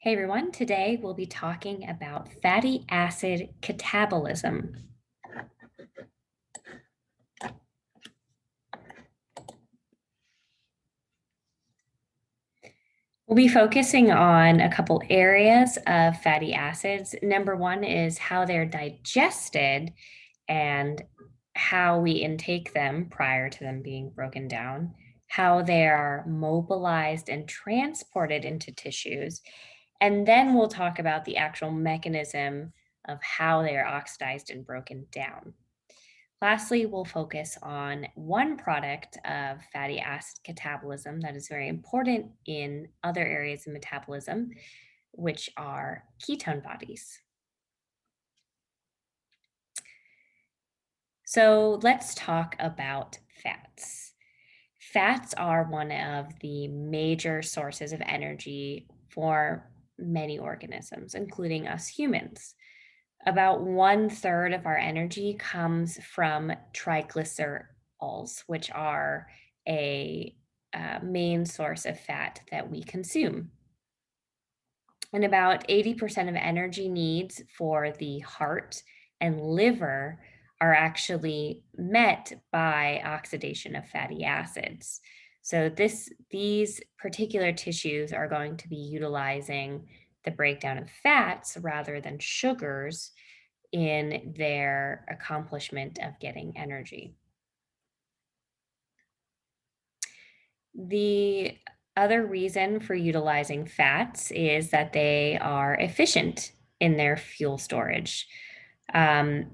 Hey everyone, today we'll be talking about fatty acid catabolism. We'll be focusing on a couple areas of fatty acids. Number one is how they're digested and how we intake them prior to them being broken down, how they are mobilized and transported into tissues, and then we'll talk about the actual mechanism of how they are oxidized and broken down. Lastly, we'll focus on one product of fatty acid catabolism that is very important in other areas of metabolism, which are ketone bodies. So let's talk about fats. Fats are one of the major sources of energy for many organisms, including us humans. About 1/3 of our energy comes from triglycerols, which are a main source of fat that we consume. And about 80% of energy needs for the heart and liver are actually met by oxidation of fatty acids. So these particular tissues are going to be utilizing the breakdown of fats rather than sugars in their accomplishment of getting energy. The other reason for utilizing fats is that they are efficient in their fuel storage. Um,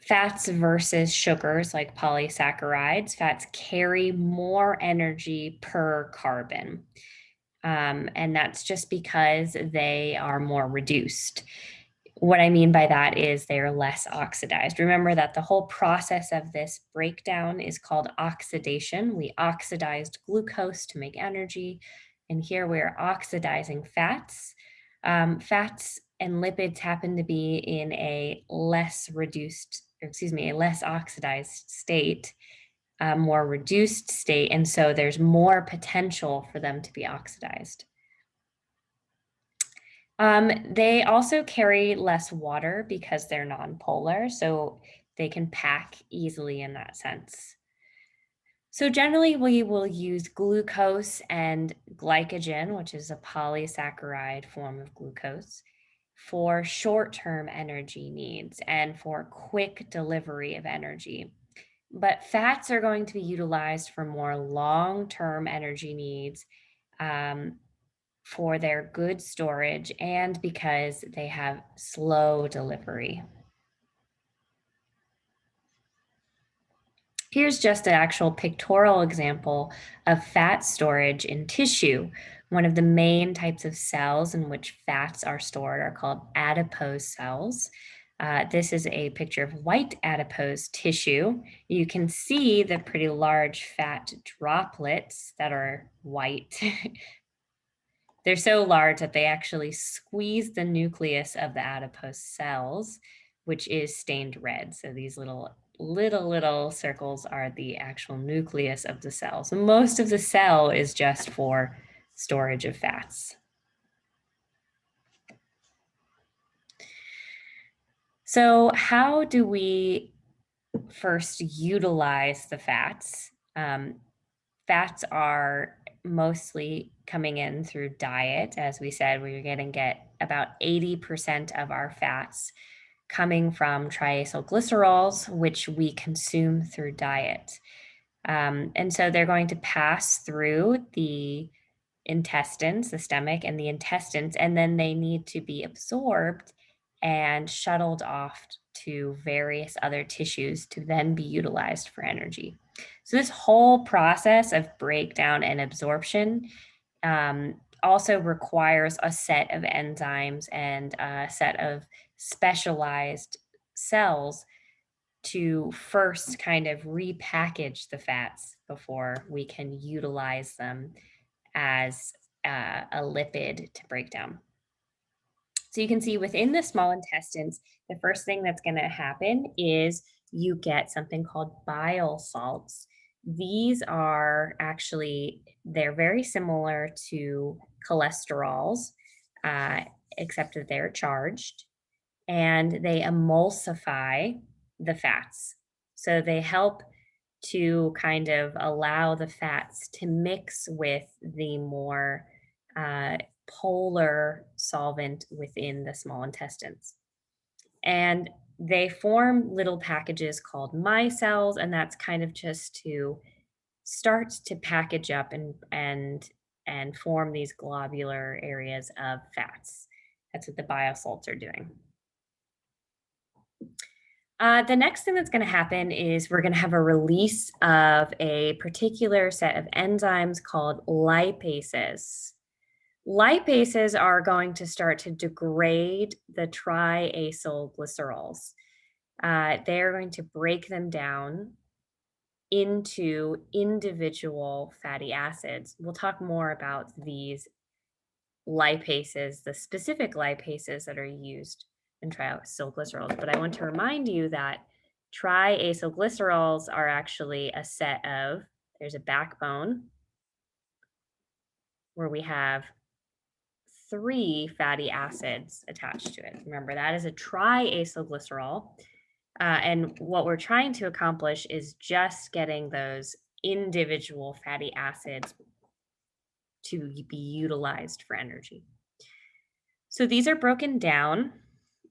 Fats versus sugars like polysaccharides, fats carry more energy per carbon. And that's just because they are more reduced. What I mean by that is they're less oxidized. Remember that the whole process of this breakdown is called oxidation. We oxidized glucose to make energy, and here we're oxidizing fats. Fats and lipids happen to be in a less reduced, or excuse me, a less oxidized state, a more reduced state, and so there's more potential for them to be oxidized. They also carry less water because they're nonpolar, so they can pack easily in that sense. So generally, we will use glucose and glycogen, which is a polysaccharide form of glucose, for short-term energy needs and for quick delivery of energy. But fats are going to be utilized for more long-term energy needs, um, for their good storage and because they have slow delivery. Here's just an actual pictorial example of fat storage in tissue. One of the main types of cells in which fats are stored are called adipose cells. This is a picture of white adipose tissue. You can see the pretty large fat droplets that are white. They're so large that they actually squeeze the nucleus of the adipose cells, which is stained red. So these little circles are the actual nucleus of the cell. So most of the cell is just for storage of fats. So how do we first utilize the fats? Fats are mostly coming in through diet. As we said, we're going to get about 80% of our fats coming from triacylglycerols, which we consume through diet. And so they're going to pass through the intestines, the stomach, and the intestines, and then they need to be absorbed and shuttled off to various other tissues to then be utilized for energy. So, this whole process of breakdown and absorption also requires a set of enzymes and a set of specialized cells to first kind of repackage the fats before we can utilize them as a lipid to break down. So you can see within the small intestines, the first thing that's going to happen is you get something called bile salts. These are actually, they're very similar to cholesterols, uh, except that they're charged and they emulsify the fats. So they help to kind of allow the fats to mix with the more uh, polar solvent within the small intestines. And they form little packages called micelles, and that's kind of just to start to package up and form these globular areas of fats. That's what the biosalts are doing. The next thing that's going to happen is we're going to have a release of a particular set of enzymes called lipases. Lipases are going to start to degrade the triacylglycerols. They're going to break them down into individual fatty acids. We'll talk more about these lipases, the specific lipases that are used in triacylglycerols. But I want to remind you that triacylglycerols are actually a set of, there's a backbone where we have three fatty acids attached to it. Remember, that is a triacylglycerol. And what we're trying to accomplish is just getting those individual fatty acids to be utilized for energy. So these are broken down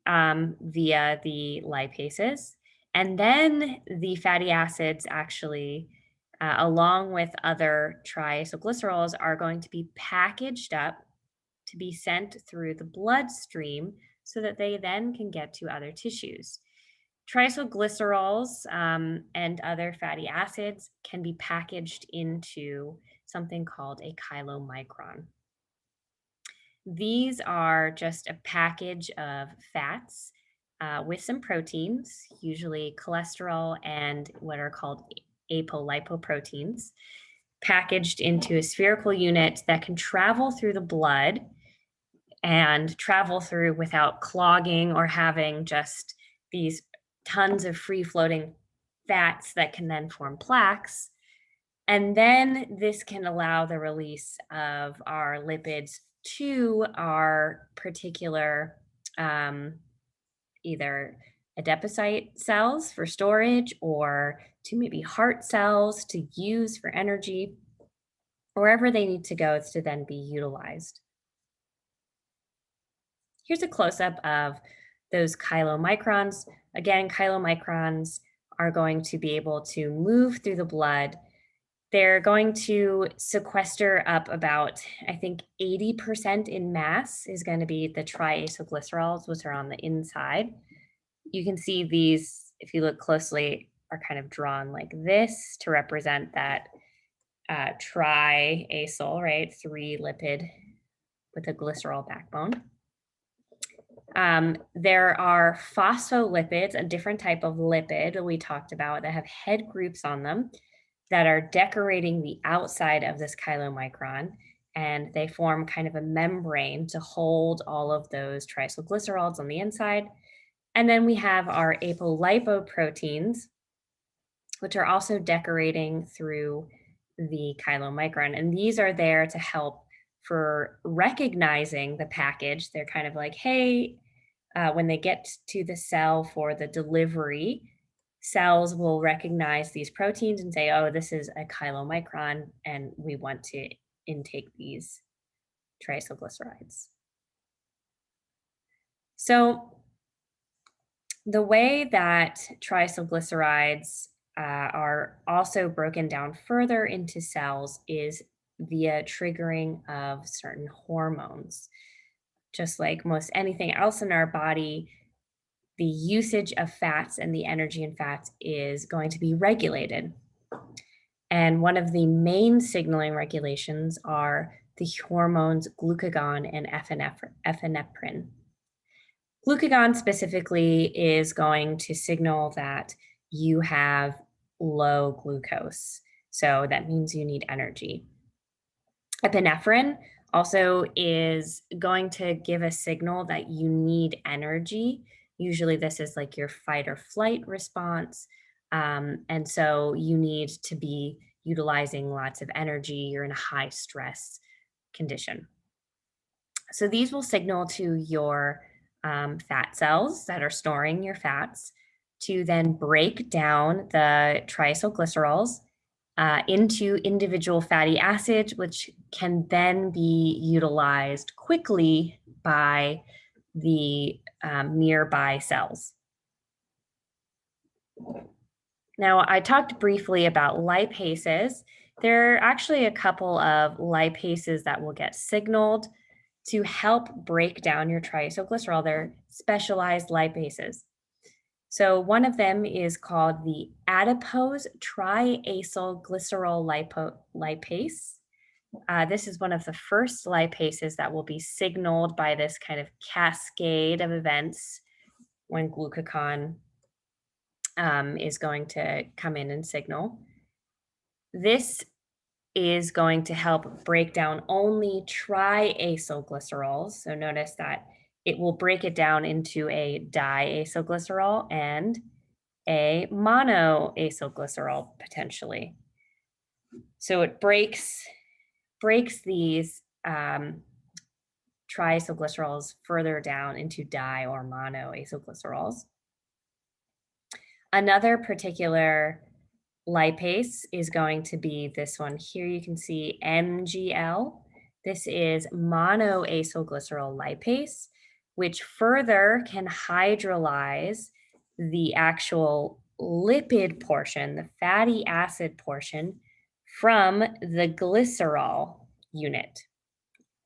via the lipases. And then the fatty acids actually, along with other triacylglycerols, are going to be packaged up to be sent through the bloodstream so that they then can get to other tissues. Triacylglycerols and other fatty acids can be packaged into something called a chylomicron. These are just a package of fats with some proteins, usually cholesterol and what are called apolipoproteins, packaged into a spherical unit that can travel through the blood and travel through without clogging or having just these tons of free floating fats that can then form plaques. And then this can allow the release of our lipids to our particular either adipocyte cells for storage or to maybe heart cells to use for energy. Wherever they need to go, it's to then be utilized. Here's a close-up of those chylomicrons. Again, chylomicrons are going to be able to move through the blood. They're going to sequester up about, I think, 80% in mass is going to be the triacylglycerols, which are on the inside. You can see these, if you look closely, are kind of drawn like this to represent that triacyl, right? Three lipid with a glycerol backbone. There are phospholipids, a different type of lipid that we talked about that have head groups on them that are decorating the outside of this chylomicron, and they form kind of a membrane to hold all of those triacylglycerols on the inside. And then we have our apolipoproteins, which are also decorating through the chylomicron. And these are there to help for recognizing the package. They're kind of like, hey, when they get to the cell for the delivery, cells will recognize these proteins and say, oh, this is a chylomicron, and we want to intake these triacylglycerides. So the way that triacylglycerides are also broken down further into cells is via triggering of certain hormones. Just like most anything else in our body, the usage of fats and the energy in fats is going to be regulated. And one of the main signaling regulations are the hormones glucagon and epinephrine. Glucagon specifically is going to signal that you have low glucose. So that means you need energy. Epinephrine also is going to give a signal that you need energy. Usually, this is like your fight or flight response. And so you need to be utilizing lots of energy. You're in a high stress condition. So these will signal to your fat cells that are storing your fats to then break down the triacylglycerols into individual fatty acids, which can then be utilized quickly by the nearby cells. Now, I talked briefly about lipases. There are actually a couple of lipases that will get signaled to help break down your triacylglycerol. They're specialized lipases. So one of them is called the adipose triacylglycerol lipase. This is one of the first lipases that will be signaled by this kind of cascade of events when glucagon is going to come in and signal. This is going to help break down only triacylglycerols. So notice that it will break it down into a diacylglycerol and a monoacylglycerol potentially. So it breaks these triacylglycerols further down into di or monoacylglycerols. Another particular lipase is going to be this one here. You can see MGL. This is monoacylglycerol lipase, which further can hydrolyze the actual lipid portion, the fatty acid portion, from the glycerol unit,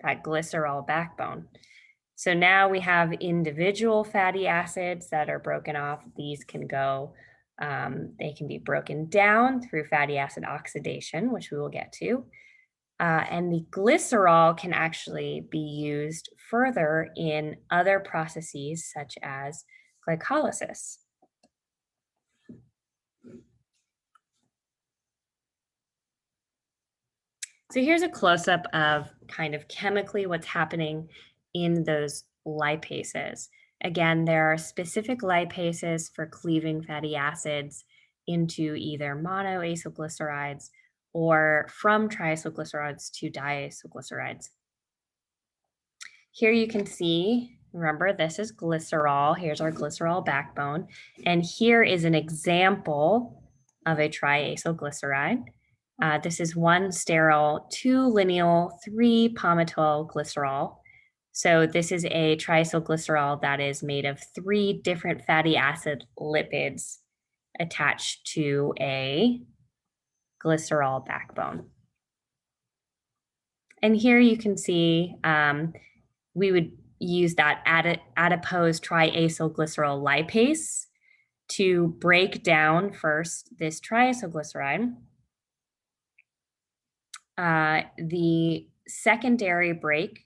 that glycerol backbone. So now we have individual fatty acids that are broken off. These can go, they can be broken down through fatty acid oxidation, which we will get to. And the glycerol can actually be used further in other processes such as glycolysis. So here's a close-up of kind of chemically what's happening in those lipases. Again, there are specific lipases for cleaving fatty acids into either monoacylglycerides or from triacylglycerides to diacylglycerides. Here you can see, remember, this is glycerol. Here's our glycerol backbone. And here is an example of a triacylglyceride. This is 1 sterol, 2 lineal, 3 palmitoyl glycerol. So this is a triacylglycerol that is made of 3 different fatty acid lipids attached to a glycerol backbone. And here you can see we would use that adipose triacylglycerol lipase to break down first this triacylglyceride. The secondary break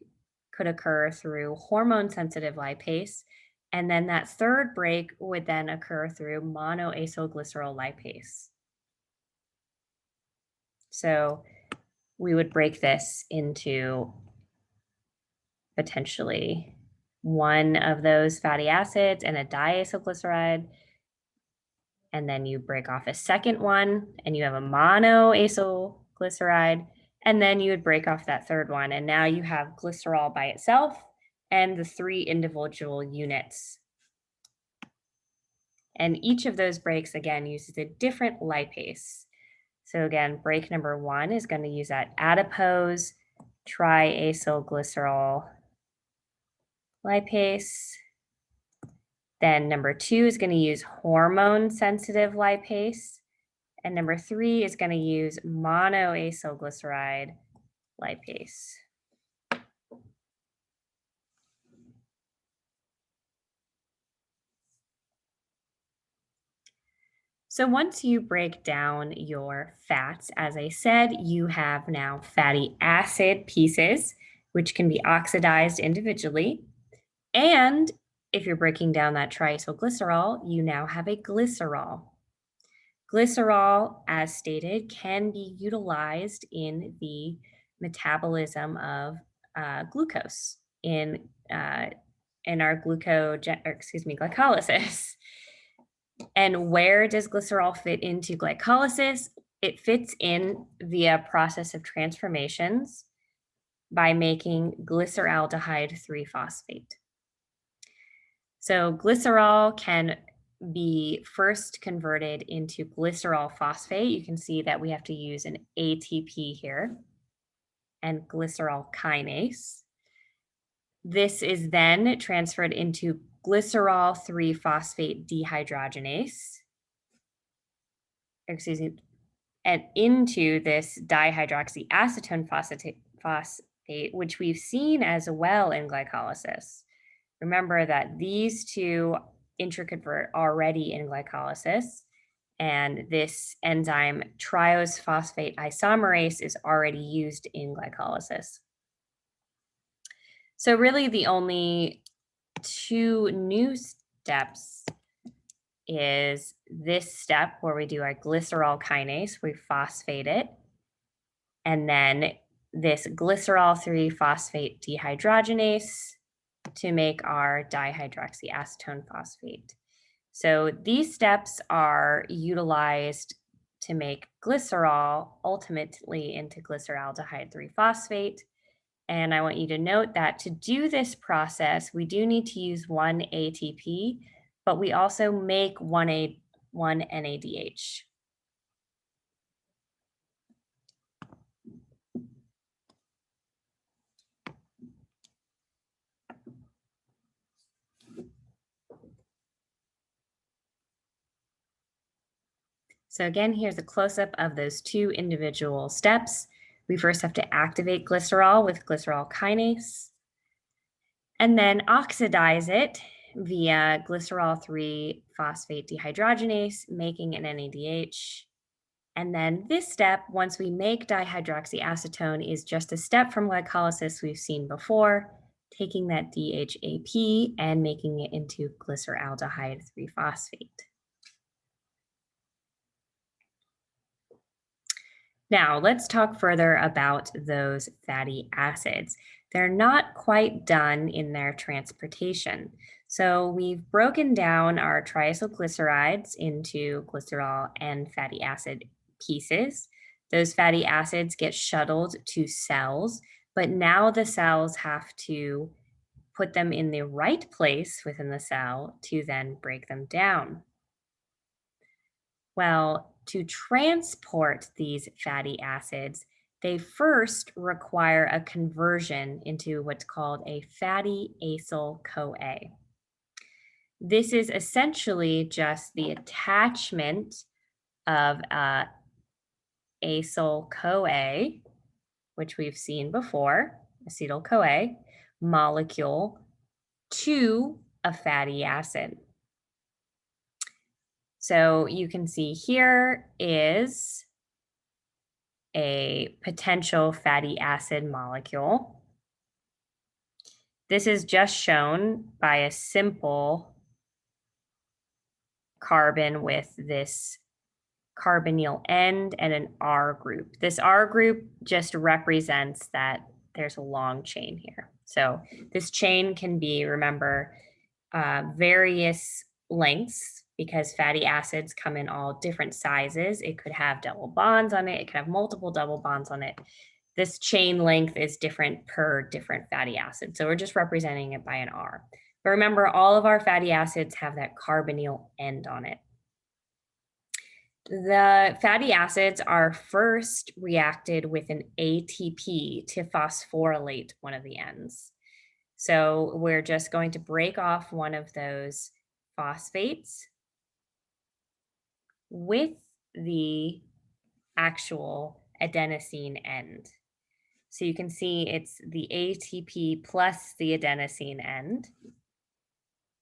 could occur through hormone-sensitive lipase, and then that third break would then occur through monoacylglycerol lipase. So we would break this into potentially one of those fatty acids and a diacylglyceride, and then you break off a second one and you have a monoacylglyceride, and then you would break off that third one, and now you have glycerol by itself and the 3 individual units. And each of those breaks, again, uses a different lipase. So again, break number 1 is going to use that adipose triacylglycerol lipase. Then number 2 is going to use hormone-sensitive lipase. And number 3 is going to use monoacylglyceride lipase. So once you break down your fats, as I said, you have now fatty acid pieces, which can be oxidized individually. And if you're breaking down that triacylglycerol, you now have a glycerol. Glycerol, as stated, can be utilized in the metabolism of glucose in our glycolysis. And where does glycerol fit into glycolysis? It fits in via process of transformations by making glyceraldehyde 3-phosphate. So glycerol can be first converted into glycerol phosphate. You can see that we have to use an ATP here and glycerol kinase. This is then transferred into glycerol 3-phosphate dehydrogenase, excuse me, and into this dihydroxyacetone phosphate, which we've seen as well in glycolysis. Remember that these two interconvert already in glycolysis, and this enzyme triose phosphate isomerase is already used in glycolysis. So really the only two new steps is this step where we do our glycerol kinase, we phosphate it, and then this glycerol 3-phosphate dehydrogenase to make our dihydroxyacetone phosphate. So these steps are utilized to make glycerol ultimately into glyceraldehyde 3-phosphate. And I want you to note that to do this process, we do need to use one ATP, but we also make one NADH. So again, here's a close-up of those two individual steps. We first have to activate glycerol with glycerol kinase, and then oxidize it via glycerol 3-phosphate dehydrogenase, making an NADH. And then this step, once we make dihydroxyacetone, is just a step from glycolysis we've seen before, taking that DHAP and making it into glyceraldehyde 3-phosphate. Now, let's talk further about those fatty acids. They're not quite done in their transportation. So we've broken down our triacylglycerides into glycerol and fatty acid pieces. Those fatty acids get shuttled to cells, but now the cells have to put them in the right place within the cell to then break them down. Well, to transport these fatty acids, they first require a conversion into what's called a fatty acyl CoA. This is essentially just the attachment of acyl CoA, which we've seen before, acetyl CoA molecule, to a fatty acid. So you can see here is a potential fatty acid molecule. This is just shown by a simple carbon with this carbonyl end and an R group. This R group just represents that there's a long chain here. So this chain can be, remember, various lengths because fatty acids come in all different sizes. It could have double bonds on it. It could have multiple double bonds on it. This chain length is different per different fatty acid. So we're just representing it by an R. But remember, all of our fatty acids have that carbonyl end on it. The fatty acids are first reacted with an ATP to phosphorylate one of the ends. So we're just going to break off one of those phosphates with the actual adenosine end. So you can see it's the ATP plus the adenosine end.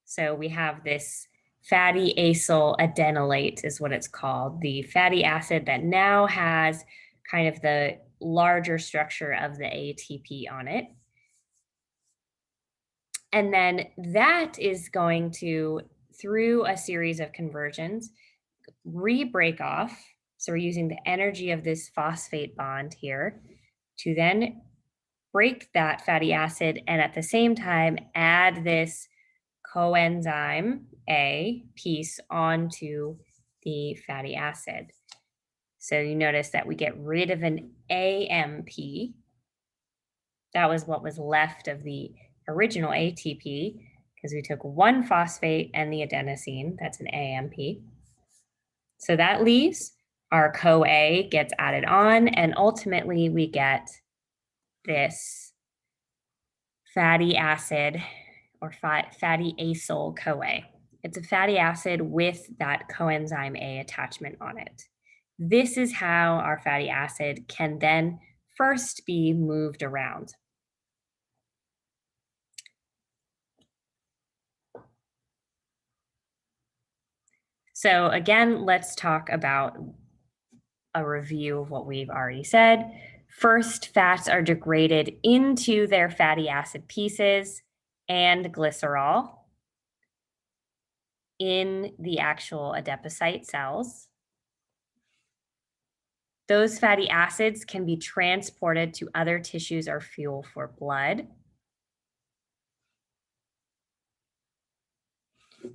So we have this fatty acyl adenylate is what it's called, the fatty acid that now has kind of the larger structure of the ATP on it. And then that is going to, through a series of conversions, re-break off. So we're using the energy of this phosphate bond here to then break that fatty acid and at the same time add this coenzyme A piece onto the fatty acid. So you notice that we get rid of an AMP. That was what was left of the original ATP because we took one phosphate and the adenosine. That's an AMP. So that leaves our CoA gets added on, and ultimately we get this fatty acid or fatty acyl CoA. It's a fatty acid with that coenzyme A attachment on it. This is how our fatty acid can then first be moved around. So again, let's talk about a review of what we've already said. First, fats are degraded into their fatty acid pieces and glycerol in the actual adipocyte cells. Those fatty acids can be transported to other tissues or fuel for blood.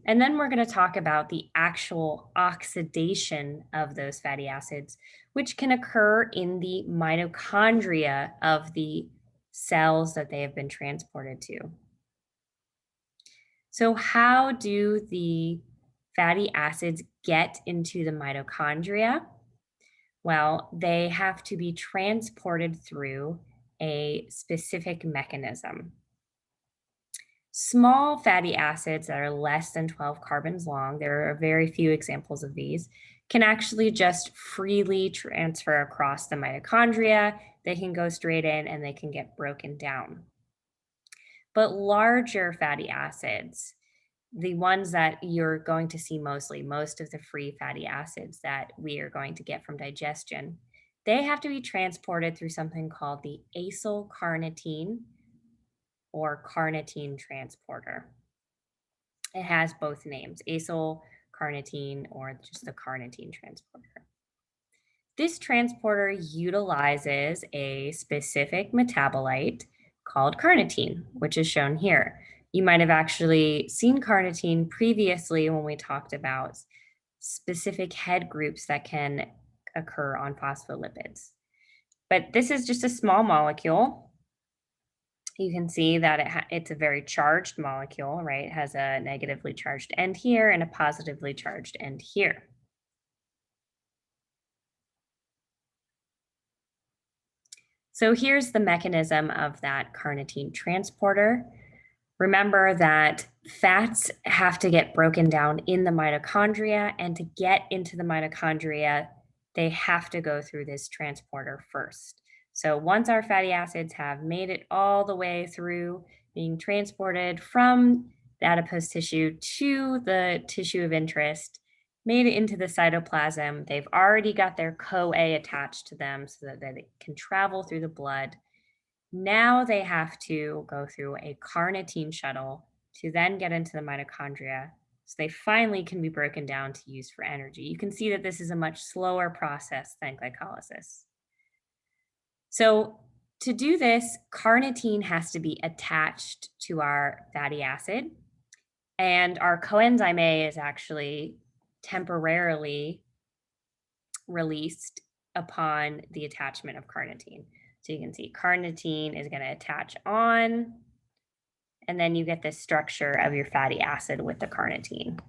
And then we're going to talk about the actual oxidation of those fatty acids, which can occur in the mitochondria of the cells that they have been transported to. So, how do the fatty acids get into the mitochondria? Well, they have to be transported through a specific mechanism. Small fatty acids that are less than 12 carbons long, there are very few examples of these, can actually just freely transfer across the mitochondria. They can go straight in and they can get broken down. But larger fatty acids, the ones that you're going to see mostly, most of the free fatty acids that we are going to get from digestion, they have to be transported through something called the acyl carnitine or carnitine transporter. It has both names, acyl carnitine or just the carnitine transporter. This transporter utilizes a specific metabolite called carnitine, which is shown here. You might have actually seen carnitine previously when we talked about specific head groups that can occur on phospholipids. But this is just a small molecule. You can see that it's a very charged molecule, right? It has a negatively charged end here and a positively charged end here. So here's the mechanism of that carnitine transporter. Remember that fats have to get broken down in the mitochondria, and to get into the mitochondria, they have to go through this transporter first. So once our fatty acids have made it all the way through being transported from the adipose tissue to the tissue of interest, made it into the cytoplasm, they've already got their CoA attached to them so that they can travel through the blood. Now they have to go through a carnitine shuttle to then get into the mitochondria so they finally can be broken down to use for energy. You can see that this is a much slower process than glycolysis. So to do this, carnitine has to be attached to our fatty acid, and our coenzyme A is actually temporarily released upon the attachment of carnitine. So you can see carnitine is going to attach on, and then you get this structure of your fatty acid with the carnitine.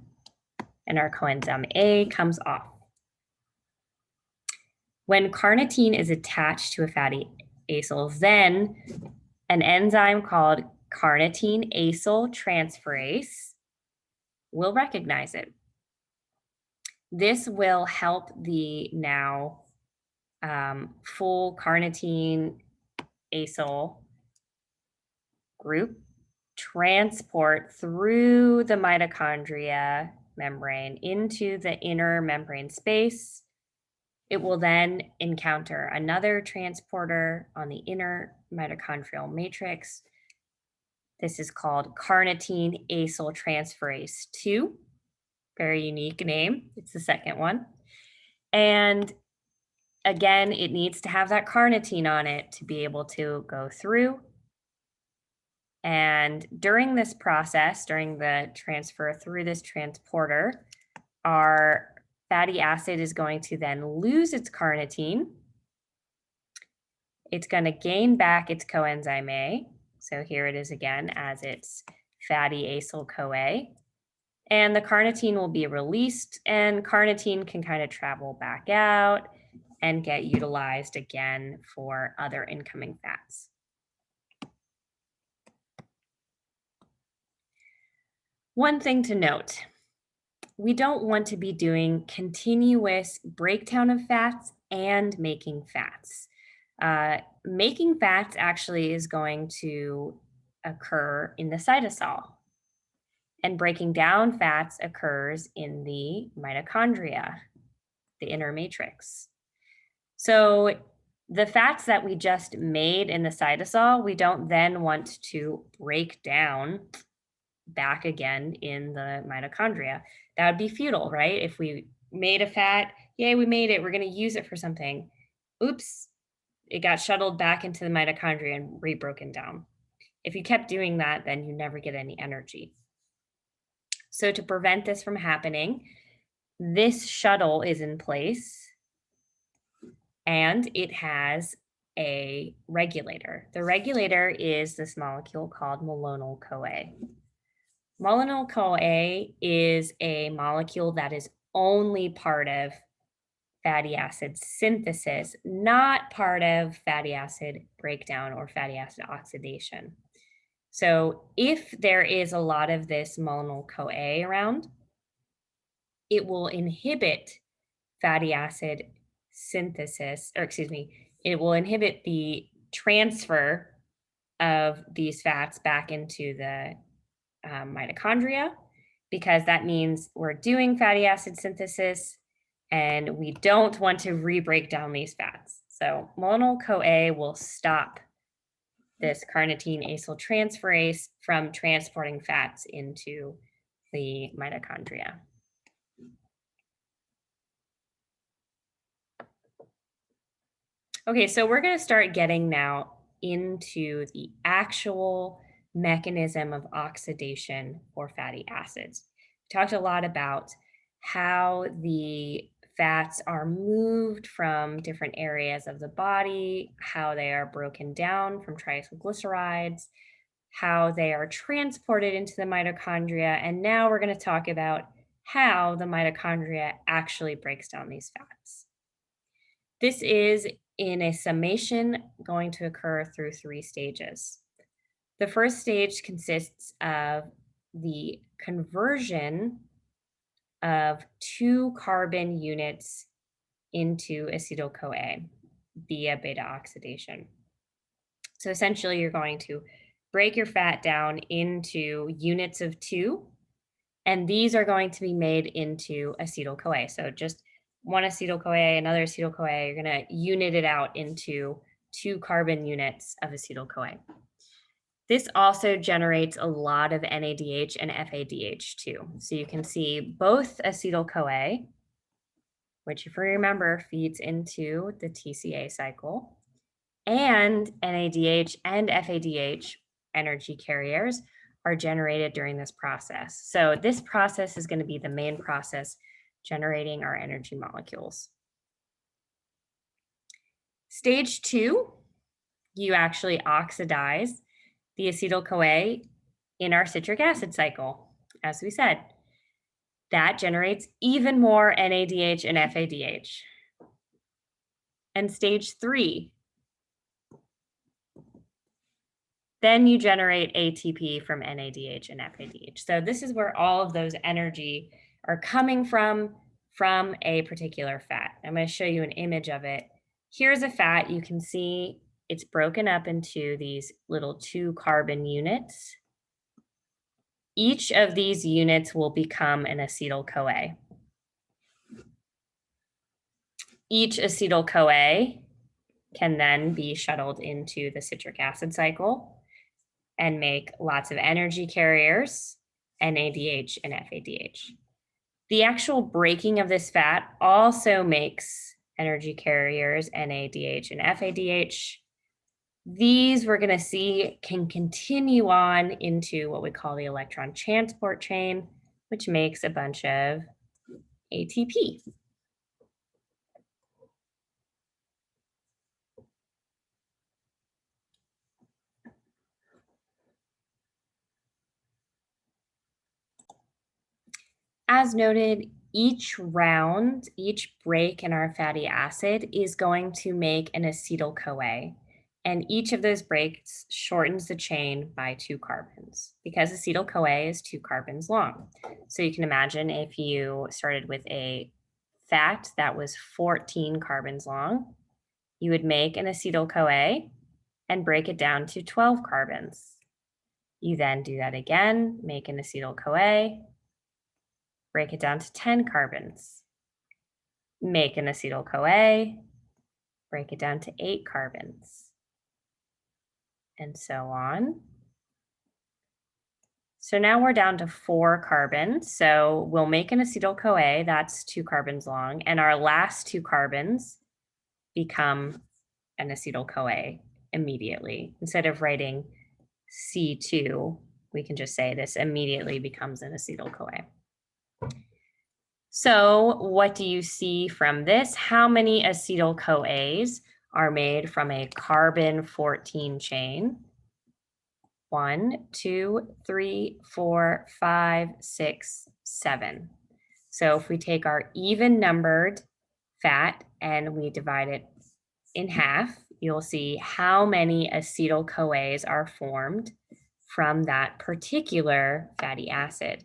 And our coenzyme A comes off. When carnitine is attached to a fatty acyl, then an enzyme called carnitine acyl transferase will recognize it. This will help the now full carnitine acyl group transport through the mitochondria membrane into the inner membrane space. It will then encounter another transporter on the inner mitochondrial matrix. This is called carnitine acyl transferase 2. Very unique name. It's the second one. And again, it needs to have that carnitine on it to be able to go through. And during this process, during the transfer through this transporter, our fatty acid is going to then lose its carnitine. It's going to gain back its coenzyme A. So here it is again as its fatty acyl-CoA. And the carnitine will be released, and carnitine can kind of travel back out and get utilized again for other incoming fats. One thing to note, we don't want to be doing continuous breakdown of fats and making fats. Making fats actually is going to occur in the cytosol, and breaking down fats occurs in the mitochondria, the inner matrix. So the fats that we just made in the cytosol, we don't then want to break down back again in the mitochondria. That would be futile, right? If we made a fat, yay, we made it, we're going to use it for something. Oops, it got shuttled back into the mitochondria and rebroken down. If you kept doing that, then you never get any energy. So to prevent this from happening, this shuttle is in place and it has a regulator. The regulator is this molecule called malonyl-CoA. Malonyl-CoA is a molecule that is only part of fatty acid synthesis, not part of fatty acid breakdown or fatty acid oxidation. So if there is a lot of this malonyl-CoA around, it will inhibit fatty acid synthesis, or excuse me, it will inhibit the transfer of these fats back into the mitochondria, because that means we're doing fatty acid synthesis and we don't want to re-break down these fats. So malonyl-CoA will stop this carnitine acyltransferase from transporting fats into the mitochondria. Okay, so we're going to start getting now into the actual mechanism of oxidation for fatty acids. We talked a lot about how the fats are moved from different areas of the body, how they are broken down from triacylglycerides, how they are transported into the mitochondria, and now we're going to talk about how the mitochondria actually breaks down these fats. This is in a summation going to occur through 3 stages. The first stage consists of the conversion of 2 carbon units into acetyl-CoA via beta oxidation. So essentially, you're going to break your fat down into units of 2, and these are going to be made into acetyl-CoA. So just one acetyl-CoA, another acetyl-CoA, you're going to unit it out into 2 carbon units of acetyl-CoA. This also generates a lot of NADH and FADH too. So you can see both acetyl-CoA, which if you remember feeds into the TCA cycle, and NADH and FADH energy carriers are generated during this process. So this process is going to be the main process generating our energy molecules. Stage 2, you actually oxidize the acetyl-CoA in our citric acid cycle, as we said. That generates even more NADH and FADH. And stage 3, then you generate ATP from NADH and FADH. So this is where all of those energy are coming from a particular fat. I'm going to show you an image of it. Here's a fat. You can see it's broken up into these little 2 carbon units. Each of these units will become an acetyl-CoA. Each acetyl-CoA can then be shuttled into the citric acid cycle and make lots of energy carriers, NADH and FADH. The actual breaking of this fat also makes energy carriers, NADH and FADH. These we're going to see can continue on into what we call the electron transport chain, which makes a bunch of ATP. As noted, each round, each break in our fatty acid is going to make an acetyl-CoA. And each of those breaks shortens the chain by 2 carbons because acetyl-CoA is 2 carbons long. So you can imagine if you started with a fat that was 14 carbons long, you would make an acetyl-CoA and break it down to 12 carbons. You then do that again, make an acetyl-CoA, break it down to 10 carbons, make an acetyl-CoA, break it down to 8 carbons, and so on. So now we're down to 4 carbons. So we'll make an acetyl-CoA, that's 2 carbons long, and our last 2 carbons become an acetyl-CoA immediately. Instead of writing C2, we can just say this immediately becomes an acetyl-CoA. So what do you see from this? How many acetyl-CoAs are made from a carbon 14 chain? 1, 2, 3, 4, 5, 6, 7. So if we take our even numbered fat and we divide it in half, you'll see how many acetyl-CoAs are formed from that particular fatty acid.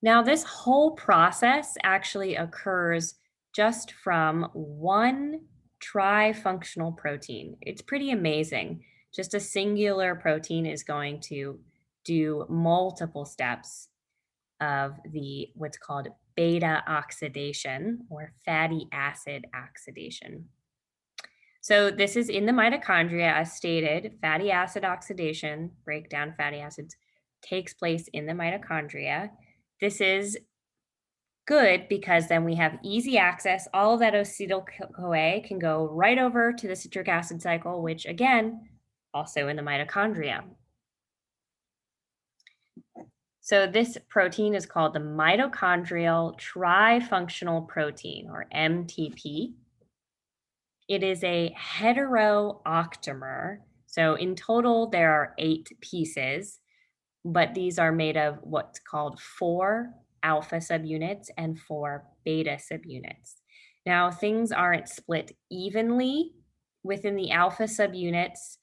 Now, this whole process actually occurs just from one trifunctional protein. It's pretty amazing. Just a singular protein is going to do multiple steps of the what's called beta oxidation or fatty acid oxidation. So this is in the mitochondria, as stated. Fatty acid oxidation, breakdown fatty acids, takes place in the mitochondria. This is good because then we have easy access. All of that acetyl-CoA can go right over to the citric acid cycle, which again, also in the mitochondria. So this protein is called the mitochondrial trifunctional protein, or MTP. It is a heterooctamer. So in total, there are 8 pieces, but these are made of what's called 4 alpha subunits and 4 beta subunits. Now, things aren't split evenly within the alpha subunits.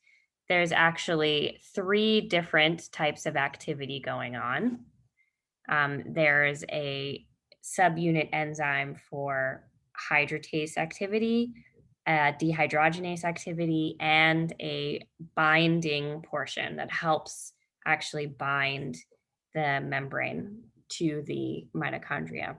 There's actually 3 different types of activity going on. There's a subunit enzyme for hydratase activity, dehydrogenase activity, and a binding portion that helps actually bind the membrane to the mitochondria.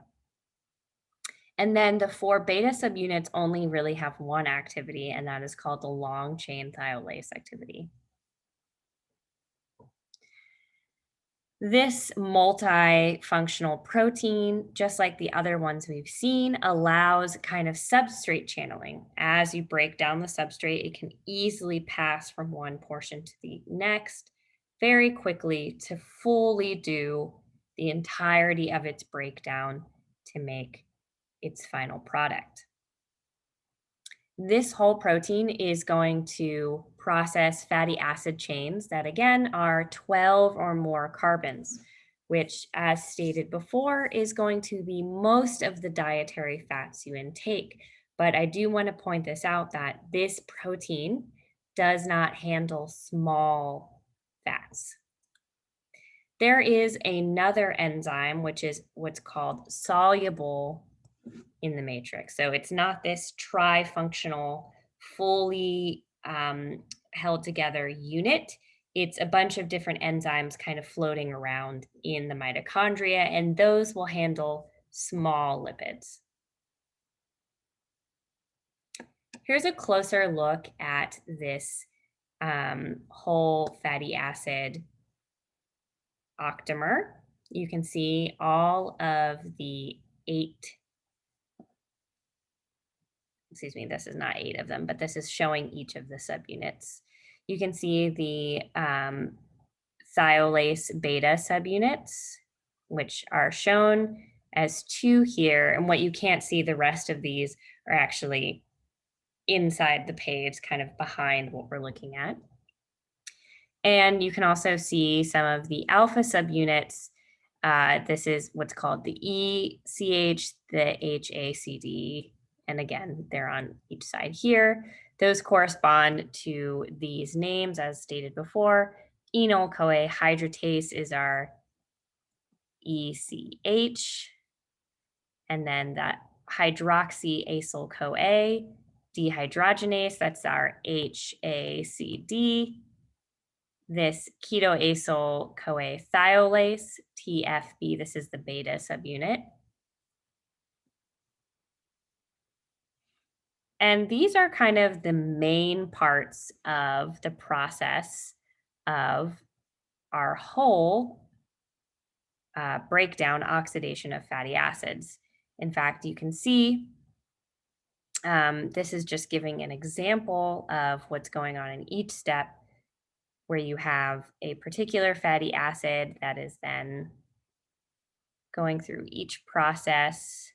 And then the 4 beta subunits only really have one activity, and that is called the long chain thiolase activity. This multifunctional protein, just like the other ones we've seen, allows kind of substrate channeling. As you break down the substrate, it can easily pass from one portion to the next very quickly to fully do the entirety of its breakdown to make its final product. This whole protein is going to process fatty acid chains that, again, are 12 or more carbons, which, as stated before, is going to be most of the dietary fats you intake. But I do want to point this out that this protein does not handle small fats. There is another enzyme, which is what's called soluble in the matrix. So it's not this trifunctional, fully held together unit. It's a bunch of different enzymes kind of floating around in the mitochondria, and those will handle small lipids. Here's a closer look at this whole fatty acid octamer. You can see all of the 8 excuse me, this is not 8 of them, but this is showing each of the subunits. You can see the thiolase beta subunits, which are shown as 2 here. And what you can't see, the rest of these are actually inside the page, kind of behind what we're looking at. And you can also see some of the alpha subunits. This is what's called the ECH, the HACD, and again, they're on each side here. Those correspond to these names as stated before. Enol-CoA hydratase is our ECH, and then that hydroxyacyl-CoA dehydrogenase, that's our HACD. This ketoacyl-CoA thiolase, TFB, this is the beta subunit. And these are kind of the main parts of the process of our whole breakdown oxidation of fatty acids. In fact, you can see this is just giving an example of what's going on in each step, where you have a particular fatty acid that is then going through each process,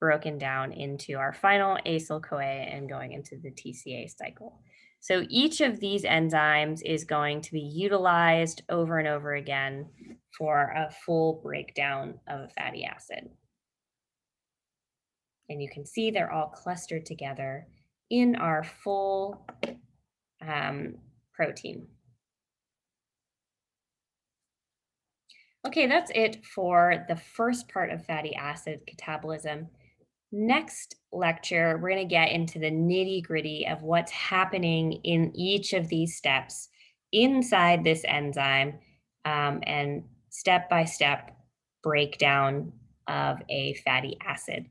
broken down into our final acyl-CoA and going into the TCA cycle. So each of these enzymes is going to be utilized over and over again for a full breakdown of a fatty acid. And you can see they're all clustered together in our full protein. Okay, that's it for the first part of fatty acid catabolism. Next lecture, we're going to get into the nitty-gritty of what's happening in each of these steps inside this enzyme, and step-by-step breakdown of a fatty acid.